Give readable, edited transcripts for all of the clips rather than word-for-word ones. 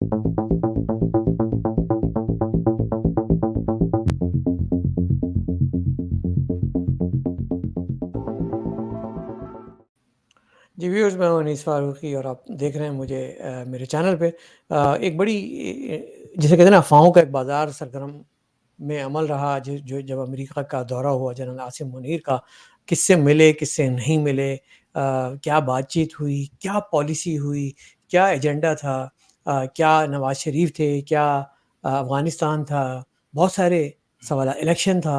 जी viewers, मैं हूं अनीस फारूकी और आप देख रहे हैं मुझे मेरे चैनल पे। एक बड़ी जिसे कहते हैं ना, अफवाहों का एक बाज़ार सरगर्म में अमल रहा। जो जब अमेरिका का दौरा हुआ जनरल आसिम मुनीर का, किससे मिले, किससे नहीं मिले, क्या बातचीत हुई, क्या पॉलिसी हुई, क्या एजेंडा था, क्या नवाज शरीफ थे, क्या अफ़गानिस्तान था, बहुत सारे सवाल, इलेक्शन था।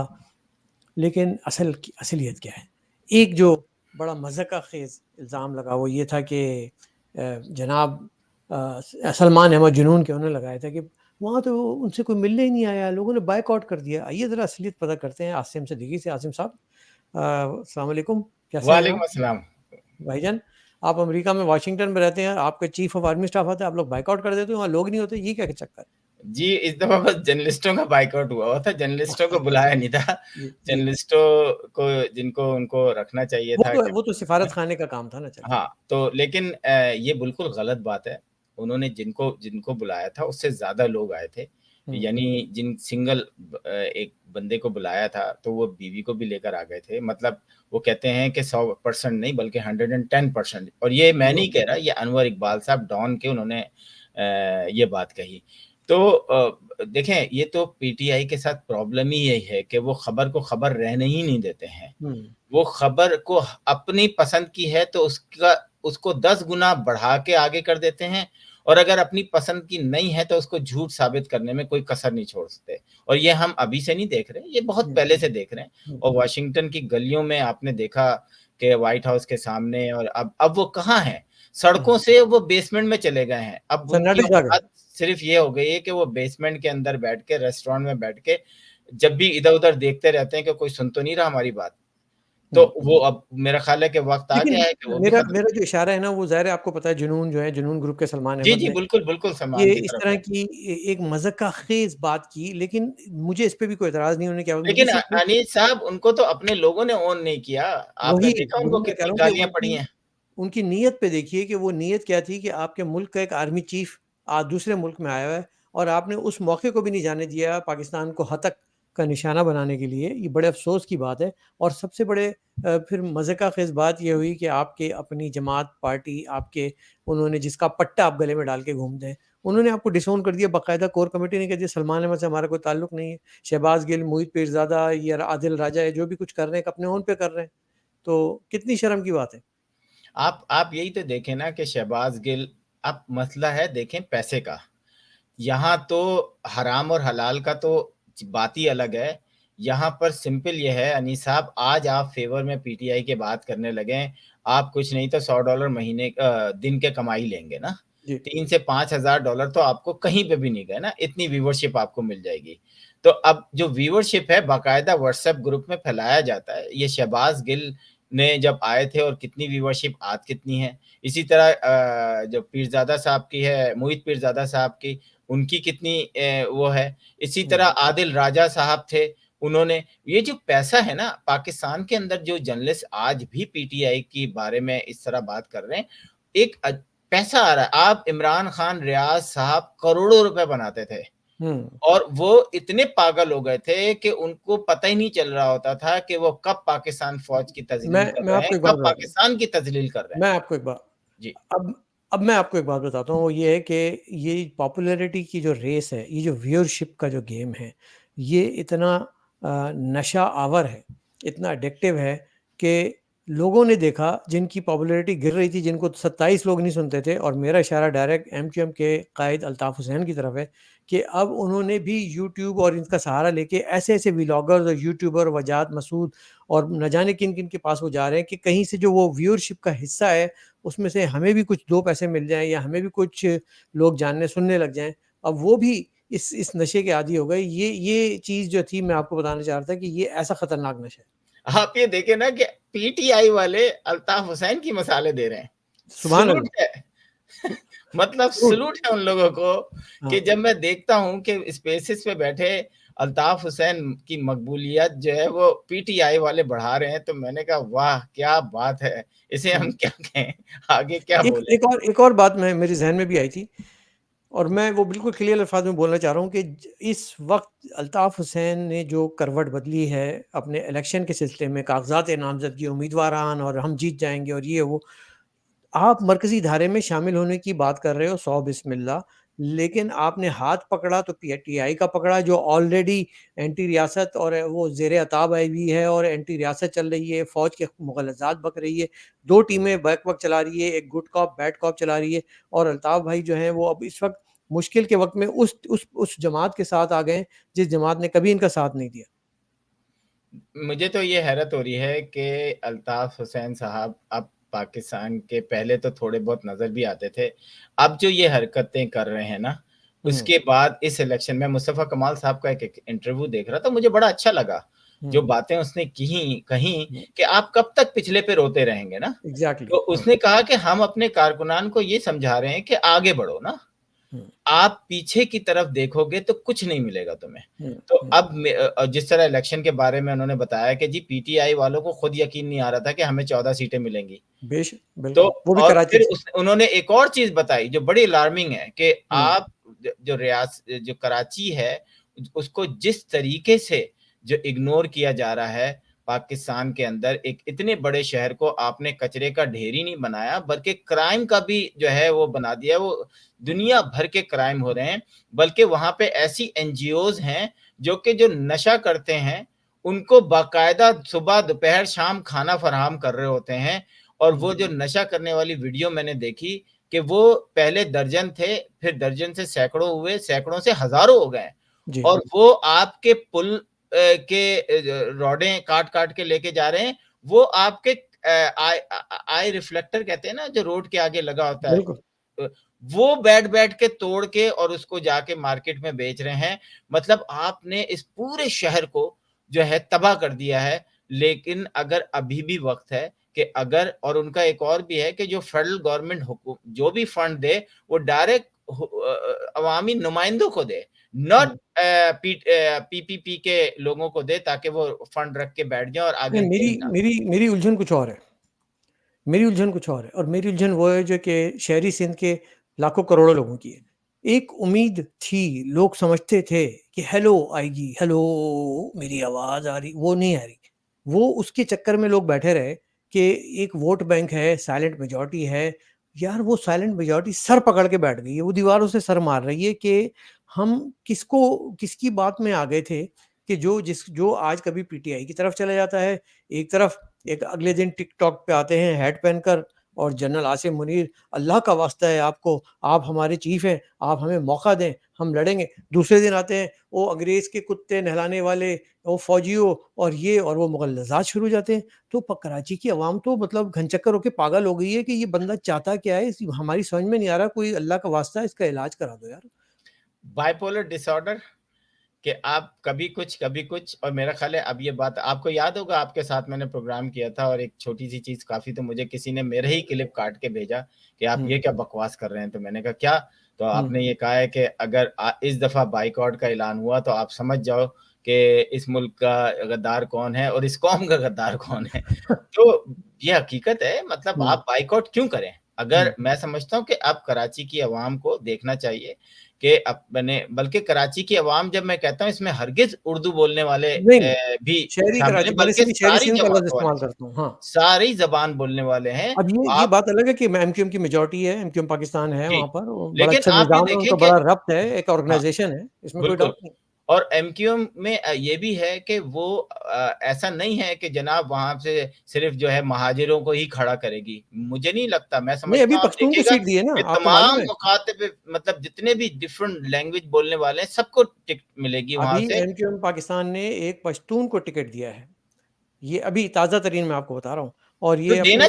लेकिन असलियत क्या है? एक जो बड़ा मज़ाक़ का ख़ेज़ इल्ज़ाम लगा वो ये था कि जनाब सलमान अहमद जुनून के उन्होंने लगाया था कि वहाँ तो उनसे कोई मिलने ही नहीं आया, लोगों ने बायकॉट कर दिया। आइए ज़रा असलियत पता करते हैं आसिम सिद्दीकी से। आसिम साहब, अस्सलाम वालेकुम, कैसे हैं आप? वालेकुम अस्सलाम। भाईजान, आप अमेरिका में वाशिंगटन में रहते हैं, आपके चीफ़ ऑफ आर्मी स्टाफ आता है, आप लोग बायकॉट कर देते हो, वहाँ लोग नहीं होते, ये क्या चक्कर है? जी, इस दफ़ा बस जर्नलिस्टों का बायकॉट हुआ था, जर्नलिस्टों को बुलाया नहीं था। जी, जी। जर्नलिस्टों को जिनको उनको रखना चाहिए था कि वो तो सिफ़ारत खाने का काम था ना, चलिए। हाँ, तो लेकिन ये बिल्कुल गलत बात है। उन्होंने जिनको जिनको बुलाया था उससे ज़्यादा लोग आए थे। हुँ, यानी जिन सिंगल एक बंदे को बुलाया था तो वो बीवी को भी लेकर आ गए थे। मतलब वो कहते हैं कि 100% नहीं बल्कि 110%। और ये मैं हुँ, नहीं कह रहा, ये अनवर इकबाल साहब डॉन के उन्होंने ये बात कही। तो देखें, ये तो पीटीआई के साथ प्रॉब्लम ही यही है कि वो खबर को खबर रहने ही नहीं देते हैं। हुँ, वो खबर को अपनी पसंद की है तो उसको 10 गुना बढ़ा के आगे कर देते हैं, और अगर अपनी पसंद की नहीं है तो उसको झूठ साबित करने में कोई कसर नहीं छोड़ते। और ये हम अभी से नहीं देख रहे हैं, ये बहुत हुँ, पहले से देख रहे हैं। हुँ, और वाशिंगटन की गलियों में आपने देखा कि व्हाइट हाउस के सामने, और अब वो कहाँ हैं? हुँ। सड़कों से वो बेसमेंट में चले गए हैं। अब उनकी सन्नाटे छा गए। औकात सिर्फ ये हो गई है कि वो बेसमेंट के अंदर बैठ के, रेस्टोरेंट में बैठ के जब भी इधर-उधर देखते रहते हैं कि कोई सुन तो नहीं रहा हमारी बात। तो हुँ। वो अब मेरा ख़्याल है कि वक़्त आ लेकिन गया है कि वो भी मेरा ख़त्म। मेरा जो इशारा है ना, वो ज़ाहिर है आपको पता है, जुनून जो है, जुनून ग्रुप के सलमान जी, अहमद जी, ने बिल्कुल, बिल्कुल ये सलमान की इस तरफ तरह है। की एक मज़ाक़-ख़ेज़ बात की, लेकिन मुझे इस पे भी कोई एतराज़ नहीं। उन्होंने क्या मुझे लेकिन सिर्फ़ अनीस साहब, उनको तो अपने लोगों ने ऑन नहीं किया। आपने देखा वही उनको मैं कह रहा कितनी हूँ कि गालियाँ पड़ी उनकी हैं? उनकी नीयत पे देखिए कि वो नीयत क्या थी कि आपके मुल्क का एक आर्मी चीफ़ दूसरे मुल्क में आया हुआ है और आपने उस मौके को भी नहीं जाने दिया पाकिस्तान को हतक का निशाना बनाने के लिए। ये बड़े अफ़सोस की बात है। और सबसे बड़े फिर मज़े का ख़ेज़ बात ये हुई कि आपके अपनी जमात पार्टी, आपके उन्होंने जिसका पट्टा आप गले में डाल के घूमते हैं, उन्होंने आपको डिसोन कर दिया। बाकायदा कोर कमेटी ने कह दिया सलमान अहमद से हमारा कोई ताल्लुक नहीं है। शहबाज़ गिल, मोहित पीरज़ादा या आदिल राजा है, जो भी कुछ कर रहे हैं अपने ओन पे कर रहे हैं। तो कितनी शर्म की बात है। आप यही तो देखें ना कि शहबाज़ गिल, अब मसला है देखें पैसे का। यहाँ तो हराम और हलाल का तो बात ही अलग है। यहाँ पर सिंपल ये है अनीस साहब, आज आप फ़ेवर में पीटीआई की बात करने लगें, आप कुछ नहीं तो $100 महीने दिन के कमाई लेंगे ना। जी। 3 से $5,000 तो आपको कहीं पे भी नहीं गए ना, इतनी व्यूवरशिप आपको मिल जाएगी। तो अब जो व्यूवरशिप है बाकायदा व्हाट्सएप ग्रुप में फैलाया जाता है। ये शहबाज़ गिल ने जब आए थे और कितनी व्यूवरशिप आज कितनी है। इसी तरह जो पीरज़ादा साहब की है, मोहित पीरज़ादा साहब की, उनकी कितनी वो है। इसी तरह हुँ। आदिल राजा साहब थे, उन्होंने ये जो पैसा है ना, पाकिस्तान के अंदर जो जर्नलिस्ट आज भी पीटीआई के बारे में इस तरह बात कर रहे हैं, एक पैसा आ रहा है। आप इमरान खान, रियाज़ साहब करोड़ों रुपए बनाते थे, हुँ। और वो इतने पागल हो गए थे कि उनको पता ही नहीं चल रहा होता था कि वो कब पाकिस्तान फ़ौज की तज़लील कर मैं रहे हैं, आपको एक बात कब बताता हूँ। पाकिस्तान की तज़लील कर रहे हैं। मैं आपको एक बात जी। अब अब मैं आपको एक बात बताता हूँ, वो ये है कि ये पॉपुलैरिटी की जो रेस है, ये जो व्यूअरशिप का जो गेम है, ये इतना नशा आवर है, इतना एडिक्टिव है कि लोगों ने देखा जिनकी पॉपुलैरिटी गिर रही थी, जिनको 27 लोग नहीं सुनते थे। और मेरा इशारा डायरेक्ट एमक्यूएम के कायद अल्ताफ़ हुसैन की तरफ है कि अब उन्होंने भी यूट्यूब और इनका सहारा लेके ऐसे-ऐसे व्लॉगर्स और यूट्यूबर वजाद मसूद और न जाने किन-किन के पास वो जा रहे हैं कि कहीं से जो वो व्यूअरशिप का हिस्सा है, उसमें से हमें भी कुछ 2 पैसे मिल जाएँ या हमें भी कुछ लोग जानने सुनने लग जाएँ। अब वो भी इस नशे के आदी हो गए। ये चीज़ जो थी, मैं आपको बताना चाह रहा था कि ये ऐसा खतरनाक नशा है। आप ये देखें ना कि पीटीआई वाले अल्ताफ हुसैन की मसाले दे रहे हैं। सुभान सैल्यूट अल्लाह! है। मतलब सैल्यूट। सैल्यूट है उन लोगों को कि हाँ। जब मैं देखता हूँ कि स्पेसेस पे बैठे अल्ताफ हुसैन की मकबूलियत जो है वो पीटीआई वाले बढ़ा रहे हैं, तो मैंने कहा वाह! क्या बात है! इसे हम हुँ। क्या कहें? आगे क्या एक बोलें? एक और बात मैं मेरे ज़हन में भी आई थी। और मैं वो बिल्कुल क्लियर अल्फाज में बोलना चाह रहा हूँ कि इस वक्त अल्ताफ़ हुसैन ने जो करवट बदली है अपने इलेक्शन के सिलसिले में, कागजात नामजदगी, उम्मीदवारान और हम जीत जाएंगे और ये वो, आप मरकज़ी धारे में शामिल होने की बात कर रहे हो, सौ बिस्मिल्लाह, लेकिन आपने हाथ पकड़ा तो पीटीआई का पकड़ा जो ऑलरेडी एंटी रियासत और वो ज़ेर अताब आई हुई है और एंटी रियासत चल रही है, फ़ौज के मुग़ल्लज़ात बक रही है, 2 टीमें बैक वक़्त चला रही है, एक गुड कॉप बैड कॉप चला रही है और अल्ताफ़ भाई जो हैं वो अब इस वक़्त मुश्किल के वक़्त में उस जमात के साथ आ गए हैं, जिस जमात ने कभी इनका साथ नहीं दिया। मुझे तो ये हैरत हो रही है कि अल्ताफ़ हुसैन साहब अब पाकिस्तान के पहले तो थोड़े बहुत नज़र भी आते थे। अब जो ये हरकतें कर रहे हैं ना, हुँ, उसके बाद इस इलेक्शन में मुस्तफ़ा कमाल साहब का एक इंटरव्यू देख रहा था, मुझे बड़ा अच्छा लगा। जो हुँ, बातें उसने कहीं हुँ, कि आप कब तक पिछले पे रोते रहेंगे ना? एग्ज़ैक्टली, तो हाँ, उसने कहा कि हम अपने कारकुनान को ये समझा रहे हैं कि आगे बढ़ो ना। हुँ, आप पीछे की तरफ देखोगे तो कुछ नहीं मिलेगा तुम्हें। हुँ, तो हुँ, अब जिस तरह इलेक्शन के बारे में उन्होंने बताया कि जी पीटीआई वालों को खुद यकीन नहीं आ रहा था कि हमें 14 सीटें मिलेंगी। तो बिल्कुल, वो भी और कराची फिर से। उन्होंने एक और चीज़ बताई जो बड़ी अलार्मिंग है कि हुँ, आप जो कराची है, उसको जिस तरीके से जो इग्नोर किया जा रहा है, पाकिस्तान के अंदर एक इतने बड़े शहर को आपने कचरे का ढेर ही नहीं बनाया, बल्कि क्राइम का भी जो है वो बना दिया। वो दुनिया भर के क्राइम हो रहे हैं, बल्कि वहाँ पे ऐसी एनजीओज़ हैं, जो नशा करते हैं, उनको बाकायदा सुबह, दोपहर, शाम खाना फराहम कर रहे होते हैं। और हुँ, वो जो नशा करने वाली वीडियो मैंने देखी कि वो पहले दर्जन थे, फिर दर्जन से सैकड़ों हुए, सैकड़ों से हज़ारों हो गए जी, और वो आपके पुल के रॉडें काट-काट के लेके जा रहे हैं। वो आपके आई रिफ्लेक्टर कहते हैं ना, जो रोड के आगे लगा होता है। बिल्कुल। अ, वो बैठ-बैठ के तोड़ के और उसको जाके मार्केट में बेच रहे हैं। मतलब आपने इस पूरे शहर को जो है तबाह कर दिया है। लेकिन अगर अभी भी वक़्त है कि अगर, और उनका एक और भी है कि जो फेडरल गवर्नमेंट हुकू जो भी फंड दे, वो डायरेक्ट अवामी नुमाइंदों को दे, नॉट हुँ। पीपीपी के लोगों को दे, ताकि वो फंड रख के बैठ जाएँ और आगे नहीं, मेरी दें ना। मेरी मेरी उलझन कुछ और है। मेरी उलझन कुछ और है और मेरी उलझन वो है जो कि शहरी सिंध के लाखों करोड़ों लोगों की है। एक उम्मीद थी, लोग समझते थे कि हेलो आएगी, हेलो मेरी आवाज़ आ रही, वो नहीं आ रही। वो उसके चक्कर में लोग बैठे रहे कि एक वोट बैंक है, साइलेंट मेजॉरिटी है। यार वो साइलेंट मेजॉरिटी सर पकड़ के बैठ गई है, वो दीवारों से सर मार रही है कि हम किसकी बात में आ गए थे कि जो आज कभी पीटीआई की तरफ चला जाता है, एक तरफ एक अगले दिन टिकटॉक पे आते हैं हैट पहनकर और जनरल आसिम मुनीर, अल्लाह का वास्ता है आपको, आप हमारे चीफ हैं, आप हमें मौका दें, हम लड़ेंगे। दूसरे दिन आते हैं वो अंग्रेज़ के कुत्ते नहलाने वाले, वो फौजियों और ये और वो मुग़ल्लज़ात शुरू हो जाते हैं। तो कराची की अवाम तो मतलब घनचक्कर होके पागल हो गई है कि ये बंदा चाहता क्या है? हमारी समझ में नहीं आ रहा, कोई अल्लाह का वास्ता है इसका इलाज करा दो यार। बाइपोलर डिसऑर्डर कि आप कभी कुछ, और मेरा ख़्याल है अब ये बात आपको याद होगा, आपके साथ मैंने प्रोग्राम किया था और एक छोटी-सी चीज़ काफ़ी, तो मुझे किसी ने मेरे ही क्लिप काट के भेजा कि आप हुँ, ये क्या बकवास कर रहे हैं? तो मैंने कहा क्या? तो हुँ, आपने ये कहा है कि अगर इस दफ़ा बायकॉट का ऐलान हुआ तो आप समझ जाओ कि इस मुल्क का गद्दार कौन है और इस कौम का गद्दार कौन है। तो ये हकीकत है, मतलब हुँ, आप बायकॉट क्यों करें? हुँ। अगर मैं समझता हूँ कि अब कराची की अवाम को देखना चाहिए कि अपने, बल्कि कराची की अवाम, जब मैं कहता हूँ इसमें हरगिज़ उर्दू बोलने वाले नहीं, नहीं, भी शहरी शामिल कराची हैं, मैंने बल्कि सिर्फ़ शहरी सारी सिंध का लफ़्ज़ जमातों वाले, इस्तेमाल करता हूँ। हाँ। सारी ज़बान बोलने वाले हैं। अब ये आप बात अलग है कि मैं एमक्यूएम की मेजॉरिटी है, एमक्यूएम पाकिस्तान है जी, वहाँ पर, वो बड़ा लेकिन अच्छा आप ये निज़ाम है, देखें उनका कि बड़ा रब्त है, एक हाँ, ऑर्गनाइज़ेशन है, इसमें कोई बिल्कुल। डाउट नहीं। और एमक्यूएम में ये भी है कि वो ऐसा नहीं है कि जनाब वहाँ से सिर्फ़ जो है महाजिरों को ही खड़ा करेगी। मुझे नहीं लगता, मैं नहीं, समझता अभी हूँ आप पख्तून को देखिएगा सीट दी है ना, कि आपको मालूम तमाम है? मुखातिब, मतलब जितने भी डिफरेंट लैंग्वेज बोलने वाले हैं, सबको टिकट मिलेगी वहाँ अभी से। एमक्यूएम पाकिस्तान ने एक पश्तून को टिकट दिया है। ये अभी ताज़ा तरीन मैं आपको बता रहा हूँ और तो ये अपने हाँ, देना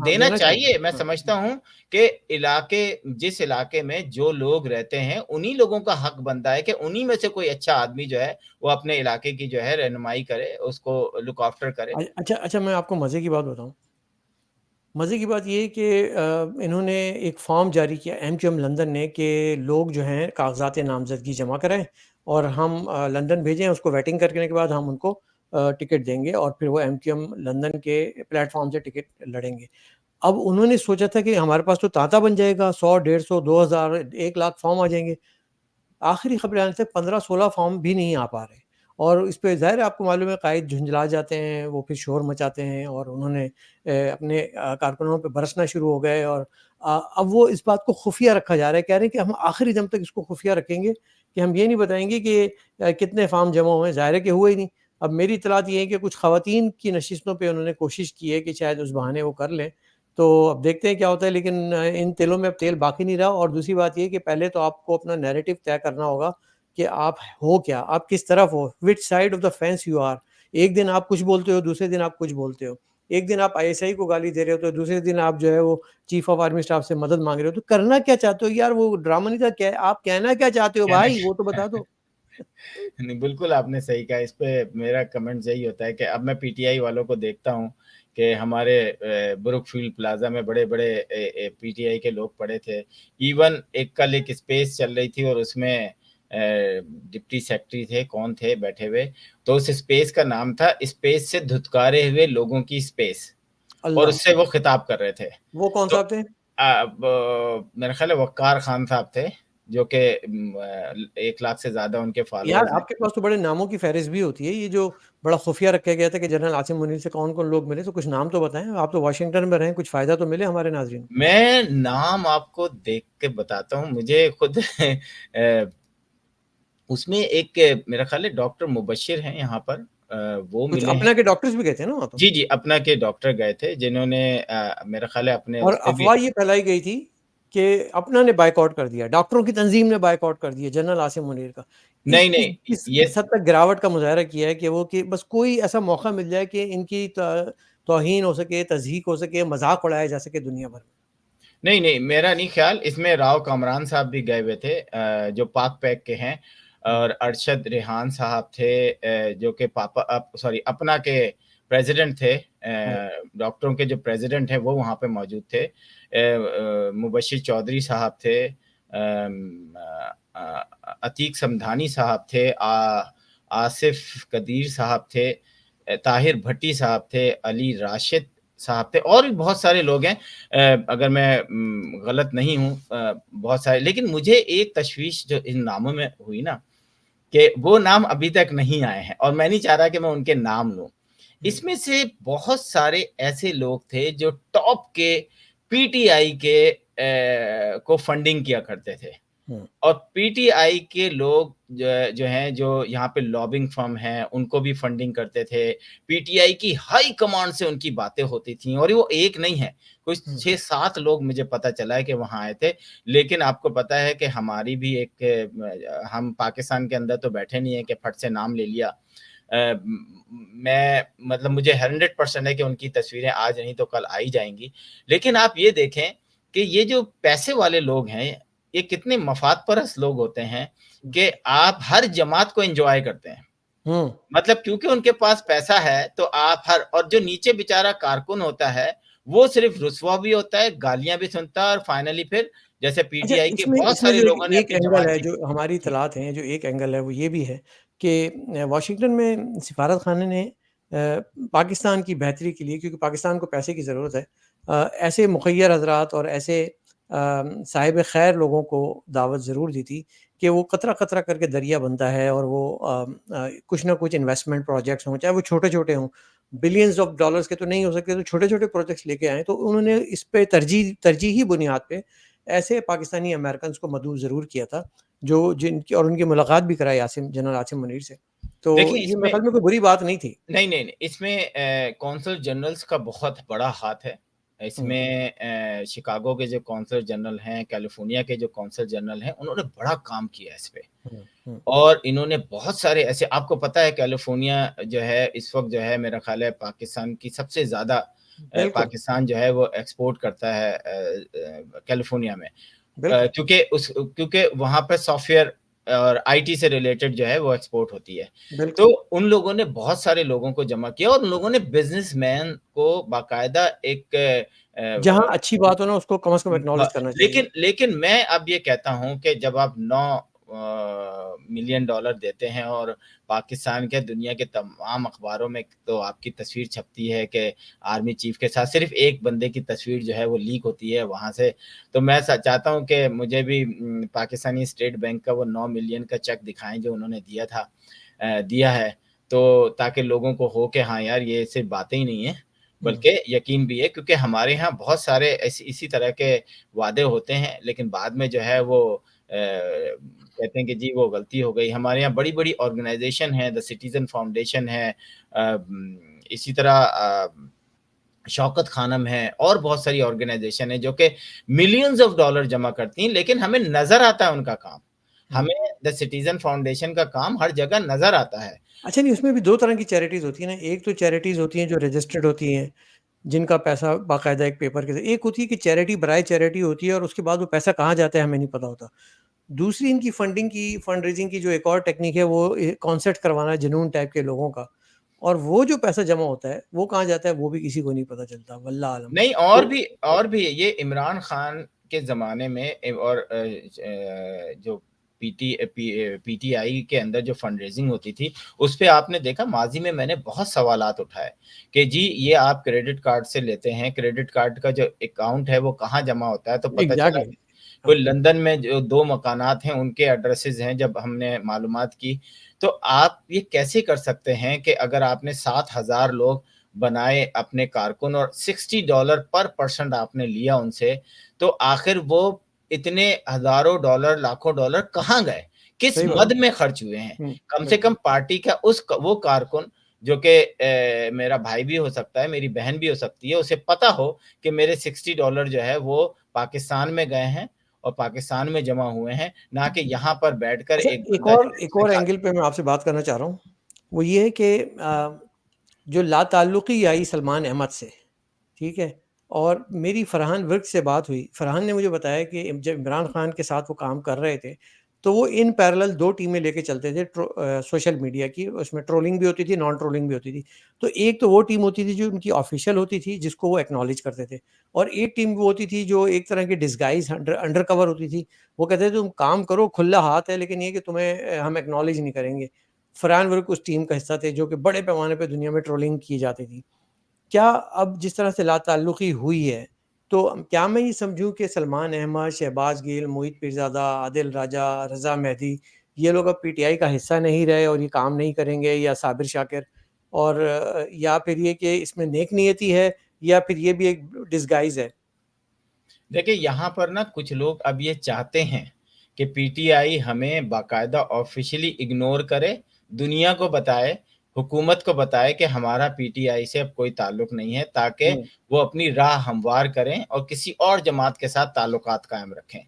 देना चाहिए। चाहिए। मैं हाँ, समझता हूँ कि जिस इलाके में जो लोग रहते हैं, उन्हीं लोगों का हक बनता है कि उन्हीं में से कोई अच्छा आदमी जो है, वो अपने इलाके की जो है रहनुमाई करे, उसको लुक आफ्टर करे। अच्छा अच्छा मैं आपको मज़े की बात बताऊँ। मज़े की बात ये है कि इन्होंने एक फ़ॉर्म जारी किया एमक्यूएम लंदन ने कि लोग जो हैं कागज़ात नामज़दगी जमा कराएँ और हम लंदन भेजें, उसको वेटिंग करने के बाद हम उनको टिकट देंगे और फिर वो एमक्यूएम लंदन के प्लेटफ़ॉर्म से टिकट लड़ेंगे। अब उन्होंने सोचा था कि हमारे पास तो तांता बन जाएगा, 100, 150, 2000, 1 लाख फॉर्म आ जाएँगे। आखिरी खबरें आने तक 15-16 फॉर्म भी नहीं आ पा रहे, और इस पे ज़ाहिर है आपको मालूम है कायद झुँझला जाते हैं, वो फिर शोर मचाते हैं, और उन्होंने अपने कारकुनों पे बरसना शुरू हो गए, और अब वो इस बात को खुफ़िया रखा जा रहा है, कह रहे हैं कि हम आखिरी दम तक इसको खुफ़िया रखेंगे, कि हम ये नहीं बताएँगे कि कितने फ़ार्म जमा हुए हैं, ज़ाहिर है कि हुए ही नहीं। अब मेरी इत्तलात ये है कि कुछ ख़वातीन की नशिस्तों पे उन्होंने कोशिश की है कि शायद उस बहाने वो कर लें, तो अब देखते हैं क्या होता है, लेकिन इन तिलों में अब तेल बाकी नहीं रहा, और दूसरी बात ये है कि पहले तो आपको अपना नैरेटिव तय करना होगा कि आप हो क्या? आप किस तरफ हो? Which side of the fence you are? एक दिन आप कुछ बोलते हो, दूसरे दिन आप कुछ बोलते हो। एक दिन आप आईएसआई को गाली दे रहे हो, तो दूसरे दिन आप जो है वो चीफ ऑफ आर्मी स्टाफ से मदद माँग रहे हो। तो करना क्या चाहते हो यार? वो ड्रामा नहीं था, क्या आप कहना क्या चाहते हो कहना भाई? वो तो बता दो। नहीं, बिल्कुल आपने सही कहा। इस पे मेरा कमेंट यही होता है कि अब मैं पीटीआई वालों को देखता हूँ कि हमारे ब्रुकफील्ड प्लाज़ा में बड़े-बड़े पीटीआई के लोग पड़े थे। इवन एक कल एक स्पेस चल रही थी और उसमें डिप्टी सेक्रेटरी थे, कौन थे बैठे हुए, तो उस स्पेस का नाम था स्पेस से धुतकारे हुए लोगों की स्पेस, और अल्लाह! उससे वो खिताब कर रहे थे। वो कौन तो साहब थे? मेरा ख़्याल है वक़ार ख़ान साहब थे, जो कि 1 लाख से ज़्यादा उनके यार, फ़ॉलोअर्स हैं। आपके पास तो बड़े नामों की फ़हरिस्त भी होती है। ये जो बड़ा खुफ़िया रखा गया था कि जनरल आसिम मुनीर से कौन-कौन लोग मिले, तो कुछ नाम तो बताएँ? आप तो वाशिंगटन में रहे हैं, कुछ फ़ायदा तो मिले हमारे नाज़रीन को। मैं नाम आपको देख के बताता हूँ, मुझे खुद उसमें एक मेरा ख़्याल है डॉक्टर मुबश्शिर हैं यहाँ पर, वो कुछ मिले हैं। अपना के डॉक्टर्स भी गए थे ना वहाँ तो? जी, जी, अपना के डॉक्टर गए थे जिन्होंने मेरा ख़्याल है अपने और उस पे भी। अफ़वाह ये फैलाई गई थी कि अपना ने बायकॉट कर दिया, डॉक्टरों की तंज़ीम ने बायकॉट कर दिया जनरल आसिम मुनीर का। नहीं, इस नहीं, ये किस हद तक गिरावट का मुज़ाहरा किया है कि वो कि बस कोई ऐसा मौका मिल जाए कि इनकी तौहीन हो सके, तज़हीक हो सके, मज़ाक उड़ाया जा सके दुनिया भर में। नहीं, नहीं, मेरा नहीं ख़्याल, इसमें राव कमरान साहब भी गए हुए थे, जो पाक पैक के हैं, हुँ, और अरशद रेहान साहब थे, जो कि सॉरी अपना के प्रेज़िडेंट थे, हाँ। डॉक्टरों के जो प्रेज़िडेंट हैं वो वहाँ पे मौजूद थे। मुबश्शिर चौधरी साहब थे, अतीक समधानी साहब थे, आसिफ कदीर साहब थे, ताहिर भट्टी साहब थे, अली राशिद साहब थे, और भी बहुत सारे लोग हैं। अगर मैं गलत नहीं हूँ, बहुत सारे, लेकिन मुझे एक तशवीश जो इन नामों में हुई ना, कि वो नाम अभी तक नहीं आए हैं, और मैं नहीं चाह रहा कि मैं उनके नाम लूँ। हुँ, इसमें से बहुत सारे ऐसे लोग थे जो टॉप के पीटीआई के को फंडिंग किया करते थे। हुँ, और पीटीआई के लोग जो हैं, जो यहाँ पे लॉबिंग फर्म हैं, उनको भी फंडिंग करते थे। पीटीआई की हाई कमांड से उनकी बातें होती थीं, और वो एक नहीं है, कुछ हुँ, 6-7 लोग मुझे पता चला है कि वहाँ आए थे। लेकिन आपको पता है कि हमारी भी एक हम पाकिस्तान के अंदर तो बैठे नहीं हैं कि फट से नाम ले लिया। मैं मतलब मुझे 100% है कि उनकी तस्वीरें आज नहीं तो कल आ ही जाएँगी। लेकिन आप ये देखें कि ये जो पैसे वाले लोग हैं, ये कितने मफ़ाद परस्त लोग होते हैं हुँ, कि आप हर जमात को एन्जॉय करते हैं। हुँ। मतलब क्योंकि उनके पास पैसा है, तो आप हर, और जो नीचे बेचारा कारकुन होता है, वो सिर्फ़ रुसवा भी होता है, गालियाँ भी सुनता है, और फाइनली फिर जैसे अच्छा, पीटीआई के इसमें बहुत इसमें सारे जो लोगों ने एक अपनी एंगल जमात है, की। जो हमारी हुँ, इत्तलात हैं, जो एक एंगल है वो ये भी है कि वाशिंगटन में सिफ़ारत खाने ने पाकिस्तान की बेहतरी के लिए, क्योंकि पाकिस्तान को पैसे की ज़रूरत है, ऐसे मुख़य्यर हज़रात और ऐसे साहिब ख़ैर लोगों को दावत ज़रूर दी थी कि वो कतरा-कतरा करके दरिया बनता है, और वो कुछ ना कुछ इन्वेस्टमेंट प्रोजेक्ट्स हों, चाहे वो छोटे-छोटे हों, बिलियंस ऑफ डॉलर्स के तो नहीं हो सकते, तो छोटे-छोटे प्रोजेक्ट्स लेके आएँ। तो उन्होंने इस पे तरजीही बुनियाद पे ऐसे पाकिस्तानी अमेरिकन्स को मदऊ ज़रूर किया था, जो जिनकी और उनकी मुलाकात भी कराई जनरल आसिम मुनीर से। तो देखिए ये मेरे इसमें, ख़्याल में कोई बुरी बात नहीं थी। नहीं, नहीं, नहीं, इसमें कौंसल जनरल्स का बहुत बड़ा हाथ है। हुँ, इसमें शिकागो के जो कौंसल जनरल हैं, कैलिफ़ोर्निया के जो कौंसल जनरल हैं, उन्होंने बड़ा काम किया है इस पे। हुँ, हुँ। और इन्होंने बहुत सारे ऐसे, आपको पता है कैलिफ़ोर्निया जो है इस वक़्त जो है मेरा ख़्याल है पाकिस्तान की सबसे ज़्यादा, बिल्कुल, पाकिस्तान जो है वो एक्सपोर्ट करता है कैलिफ़ोर्निया में। बिल्कुल, क्योंकि वहाँ पे सॉफ्टवेयर और आईटी से रिलेटेड जो है वो एक्सपोर्ट होती है। तो बिल्कुल। उन लोगों ने बहुत सारे लोगों को जमा किया, और उन लोगों ने बिज़नेसमैन को बाकायदा एक जहाँ अच्छी बात हो ना, उसको कम से कम ब एक्नॉलेज करना चाहिए। लेकिन लेकिन मैं अब ये कहता हूँ कि जब आप 9 मिलियन डॉलर देते हैं और पाकिस्तान क्या दुनिया के तमाम अखबारों में तो आपकी तस्वीर छपती है कि आर्मी चीफ के साथ सिर्फ एक बंदे की तस्वीर जो है वो लीक होती है वहाँ से। तो मैं चाहता हूँ कि मुझे भी पाकिस्तानी स्टेट बैंक का वो 9 मिलियन का चेक दिखाएं जो उन्होंने दिया था, दिया है, तो ताकि लोगों को हो कि हाँ यार ये सिर्फ बातें ही नहीं है बल्कि यकीन भी है, क्योंकि हमारे यहाँ बहुत सारे इसी तरह के वादे होते हैं लेकिन बाद में जो है वो कहते हैं कि जी वो गलती हो गई। हमारे यहाँ बड़ी-बड़ी ऑर्गेनाइज़ेशन है, द सिटीज़न फाउंडेशन है, इसी तरह शौकत खानम है और बहुत सारी ऑर्गेनाइज़ेशन है जो कि मिलियंस ऑफ डॉलर जमा करती हैं, लेकिन हमें नज़र आता है उनका काम। हमें द सिटीज़न फाउंडेशन का काम हर जगह नज़र आता है। अच्छा नहीं, उसमें भी 2 तरह की चैरिटीज़ होती है ना, एक तो चैरिटीज़ होती हैं जो रजिस्टर्ड होती हैं, जिनका पैसा बाकायदा एक पेपर के, एक होती है कि चैरिटी बराए चैरिटी होती है और उसके बाद वो पैसा कहाँ जाता है हमें नहीं पता होता। दूसरी इनकी फंड रेज़िंग की जो एक और टेक्निक है वो कॉन्सर्ट करवाना जुनून टाइप के लोगों का, और वो जो पैसा जमा होता है, वो कहाँ जाता है वो भी किसी को नहीं पता चलता, वल्लाह आलम। नहीं, तो और भी ये इमरान खान के ज़माने में और जो पीटीआई के अंदर जो फंड रेज़िंग होती थी, उस पे आपने देखा माज़ी में मैंने बहुत सवालात उठाए कि जी ये आप क्रेडिट कार्ड से लेते हैं, क्रेडिट कार्ड का जो अकाउंट है वो कहाँ जमा होता है? तो पता चला एग्ज़ैक्टली। कि कोई हाँ, लंदन में जो 2 मकानात हैं उनके एड्रेसेस हैं, जब हमने मालूमात की। तो आप ये कैसे कर सकते हैं कि अगर आपने 7,000 लोग बनाए अपने कारकुन और $60 पर पर्सन आपने लिया उनसे, तो आखिर वो इतने हज़ारों डॉलर, लाखों डॉलर कहाँ गए? किस सही बात मद है। में खर्च हुए हैं? कम से बिल्कुल। कम पार्टी का वो कारकुन जो कि मेरा भाई भी हो सकता है, मेरी बहन भी हो सकती है, उसे पता हो कि मेरे $60 जो है वो पाकिस्तान में गए हैं और पाकिस्तान में जमा हुए हैं, ना कि यहाँ पर बैठकर अच्छा, एक बंदा जो है एक उसने और खा एंगल पे मैं आपसे बात करना चाह रहा हूँ, वो ये है कि जो लाताल्लुक़ी आई सलमान अहमद से, ठीक है? और मेरी फरहान विर्क से बात हुई। फरहान ने मुझे बताया कि जब इमरान खान के साथ वो काम कर रहे थे, तो वो इन पैरेलल 2 टीमें लेके चलते थे सोशल मीडिया की, उसमें ट्रोलिंग भी होती थी, नॉन ट्रोलिंग भी होती थी। तो एक तो वो टीम होती थी जो उनकी ऑफ़िशियल होती थी, जिसको वो एक्नॉलेज करते थे, और एक टीम वो होती थी जो एक तरह की डिस्गाइज़ अंडर कवर होती थी। वो कहते थे तुम काम करो, खुला हाथ है, लेकिन ये है कि तुम्हें हम एक्नॉलेज नहीं करेंगे। फरहान विर्क उस टीम का हिस्सा थे जो कि बड़े पैमाने पे दुनिया में ट्रोलिंग की जाती थी। क्या अब जिस तरह से लाताल्लुक़ी हुई है, तो क्या मैं ये समझूँ कि सलमान अहमद, शहबाज़ गिल, मोहित पीरज़ादा, आदिल राजा, रज़ा मेहदी, ये लोग अब पीटीआई का हिस्सा नहीं रहे और ये काम नहीं करेंगे, या साबिर शाकिर, और या फिर ये कि इसमें नेक नियति है, या फिर ये भी एक डिसगाइज़ है? देखिए, यहाँ पर ना कुछ लोग अब ये चाहते हैं कि पीटीआई हमें बाकायदा ऑफ़िशियली इग्नोर करे, दुनिया को बताए, हुकूमत को बताए कि हमारा पीटीआई से अब कोई ताल्लुक नहीं है, ताकि हुँ, वो अपनी राह हमवार करें और किसी और जमात के साथ ताल्लुकात कायम रखें।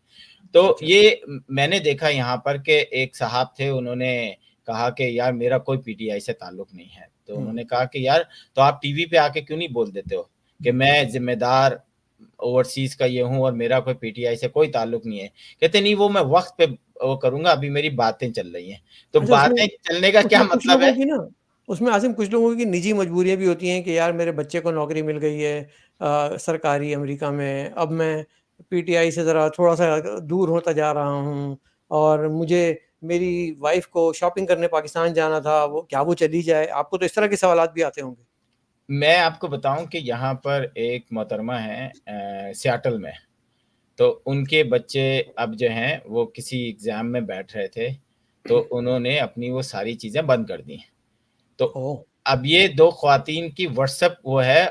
तो अच्छा। ये मैंने देखा यहाँ पर कि एक साहब थे, उन्होंने कहा कि यार मेरा कोई पीटीआई से ताल्लुक नहीं है। तो हुँ, उन्होंने कहा कि यार तो आप टीवी पे आके क्यों नहीं बोल देते हो कि मैं ज़िम्मेदार ओवरसीज़ का ये हूँ और मेरा कोई पीटीआई से कोई ताल्लुक नहीं है। कहते नहीं वो मैं वक़्त पे वो करूँगा, अभी मेरी बातें चल रही हैं। तो अच्छा, उसमें बातें चलने का क्या उसमें कुछ मतलब लोगों है? की ना, उसमें आसिम कुछ लोगों की निजी मजबूरियाँ भी होती हैं कि यार मेरे बच्चे को नौकरी मिल गई है सरकारी अमेरिका में, अब मैं पीटीआई से ज़रा थोड़ा-सा दूर होता जा रहा हूँ, और मुझे मेरी वाइफ़ को शॉपिंग करने पाकिस्तान जाना था, वो क्या वो चली जाए? आपको तो इस तरह के सवालात भी आते होंगे। मैं आपको बताऊँ कि यहाँ पर एक मोहतरमा हैं सियाटल में। तो उनके बच्चे अब जो हैं वो किसी एग्ज़ाम में बैठ रहे थे, तो उन्होंने अपनी वो सारी चीज़ें बंद कर दी। तो ओह! अब ये 2 ख़वातीन की व्हाट्सएप वो है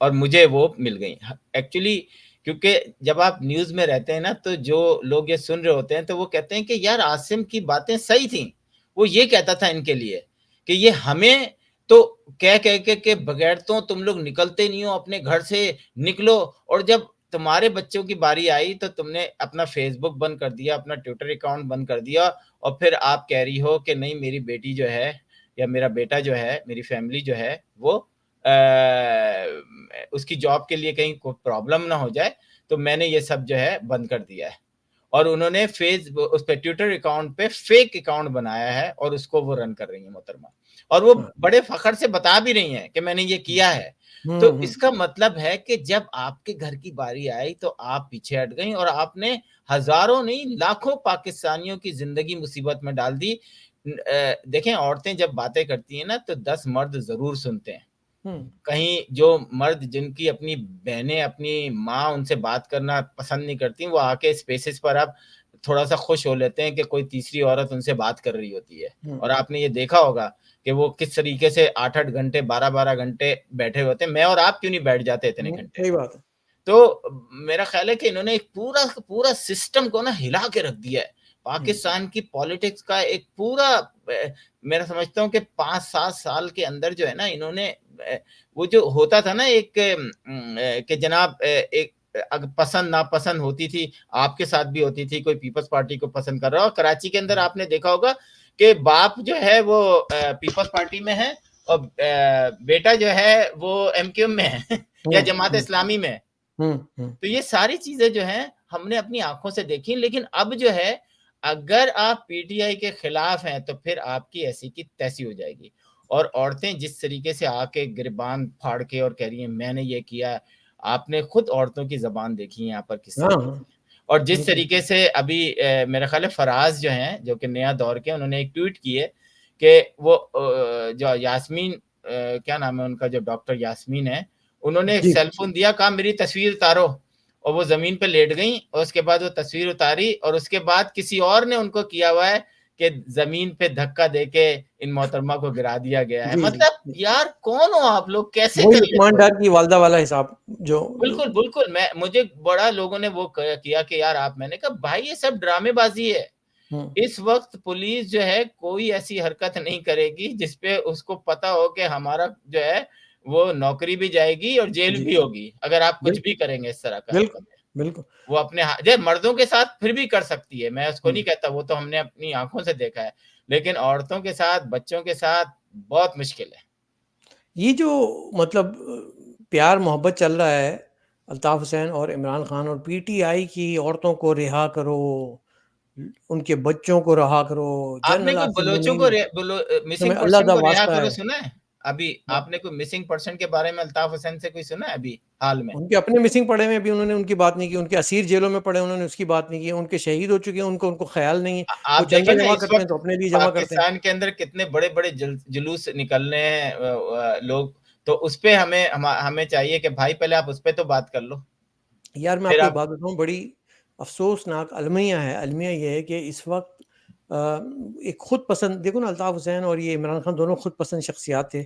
और मुझे वो मिल गई। ह एक्चुअली क्योंकि जब आप न्यूज़ में रहते हैं ना, तो जो लोग ये सुन रहे होते हैं, तो वो कहते हैं कि यार आसिम की बातें सही थीं। वो ये कहता था इनके लिए कि ये हमें तो कह के बगैर तो तुम लोग निकलते नहीं हो, अपने घर से निकलो, और जब तुम्हारे बच्चों की बारी आई, तो तुमने अपना फ़ेसबुक बंद कर दिया, अपना ट्विटर अकाउंट बंद कर दिया और फिर आप कह रही हो कि नहीं मेरी बेटी जो है या मेरा बेटा जो है, मेरी फैमिली जो है वो उसकी जॉब के लिए कहीं को प्रॉब्लम ना हो जाए, तो मैंने ये सब जो है बंद कर दिया है। और उन्होंने उस पे ट्विटर अकाउंट पे फेक अकाउंट बनाया है और उसको वो रन कर रही है मोहतरमा, और वो हाँ। बड़े फखर से बता भी रही हैं कि मैंने ये किया है। तो इसका मतलब है कि जब आपके घर की बारी आई तो आप पीछे हट गई और आपने हजारों नहीं लाखों पाकिस्तानियों की जिंदगी मुसीबत में डाल दी। देखें, औरतें जब बातें करती हैं ना तो 10 मर्द जरूर सुनते हैं। कहीं जो मर्द जिनकी अपनी बहनें, अपनी माँ उनसे बात करना पसंद नहीं करती, वो आके स्पेसेस पर अब थोड़ा सा खुश हो लेते हैं कि कोई तीसरी औरत उनसे बात कर रही होती है। और आपने ये देखा होगा कि वो किस तरीके से 8-8 घंटे, 12-12 घंटे बैठे होते हैं। मैं और आप क्यों नहीं बैठ जाते इतने घंटे? सही बात है। तो मेरा ख्याल है कि इन्होंने एक पूरा पूरा सिस्टम को ना हिला के रख दिया है। पाकिस्तान की पॉलिटिक्स का एक पूरा मेरा समझता हूँ कि 5-7 साल के अंदर जो है ना, इन्होंने वो जो होता था ना एक कि जनाब एक पसंद नापसंद होती थी, आपके साथ भी होती थी, कोई पीपल्स पार्टी को पसंद कर रहा हो। कराची के अंदर आपने देखा होगा कि बाप जो है वो पीपल्स पार्टी में है और बेटा जो है वो एमक्यूएम में है या जमात इस्लामी में है। तो ये सारी चीजें जो हैं हमने अपनी आंखों से देखी, लेकिन अब जो है अगर आप पीटीआई के खिलाफ हैं तो फिर आपकी ऐसी की तैसी हो जाएगी। और औरतें जिस तरीके से आके गिरबान फाड़ के और कह रही हैं मैंने ये किया, आपने खुद औरतों की जबान देखी है यहाँ पर किस तरीके से। और जिस तरीके से अभी मेरा ख्याल है फराज जो हैं, जो कि नया दौर के, उन्होंने एक ट्वीट की है कि वो जो यास्मीन क्या नाम है उनका, जो डॉक्टर यास्मीन है, उन्होंने एक सेलफोन दिया, कहा मेरी तस्वीर उतारो, और वो जमीन पे लेट गई और उसके बाद वो तस्वीर उतारी और उसके बाद किसी और ने उनको किया हुआ है कि जमीन पे धक्का देके इन मोहतरमा को गिरा दिया गया है। मतलब यार कौन हो आप लोग, कैसे कर लुकमान लेते हो? डार की वालदा वाला हिसाब जो बिल्कुल बिल्कुल, मुझे बड़ा लोगों ने वो किया कि यार आप, मैंने कहा भाई ये सब ड्रामेबाजी है। इस वक्त पुलिस जो है कोई ऐसी हरकत नहीं करेगी जिसपे उसको पता हो कि हमारा जो है वो नौकरी भी जाएगी और जेल भी होगी अगर आप कुछ भी करेंगे इस तरह का हरकत है। बिल्कुल वो अपने मर्दों के साथ फिर भी कर सकती है, मैं उसको नहीं कहता, वो तो हमने अपनी आंखों से देखा है, लेकिन औरतों के साथ, बच्चों के साथ बहुत मुश्किल है। ये जो मतलब प्यार मोहब्बत चल रहा है अल्ताफ हुसैन और इमरान खान, और पीटीआई की औरतों को रिहा करो, उनके बच्चों को रहा करो, आपने जनरल कोई आसिम बलोचों को मुनीर मिसिंग तुम्हें अल्लाह पर्सन दा को रिहा वास्ता करो है। सुना है? अभी आपने कोई मिसिंग पर्सन के बारे में अल्ताफ हुसैन से कोई सुना है अभी हाल में? उनके अपने मिसिंग पड़े में भी उन्होंने उनकी बात नहीं की, उनके असीर जेलों में पड़े उन्होंने उसकी बात नहीं की, उनके शहीद हो चुके हैं उनको उनको ख्याल नहीं है। आप वो देखें चंदा ना जमा इस करते हैं वक्त तो अपने लिए जमा करते हैं। पाकिस्तान के अंदर कितने बड़े बड़े जुलूस निकल रहे हैं लोग, तो उस पे हमें चाहिए कि भाई पहले आप उस पे तो बात कर लो, यार मैं फिर आपको एक आप। बात बताऊँ, बड़ी अफ़सोसनाक अलमिया है। अलमिया ये है कि इस वक्त एक खुद पसंद, देखो ना, अल्ताफ़ हुसैन और ये इमरान खान दोनों खुद पसंद शख्सियात थे।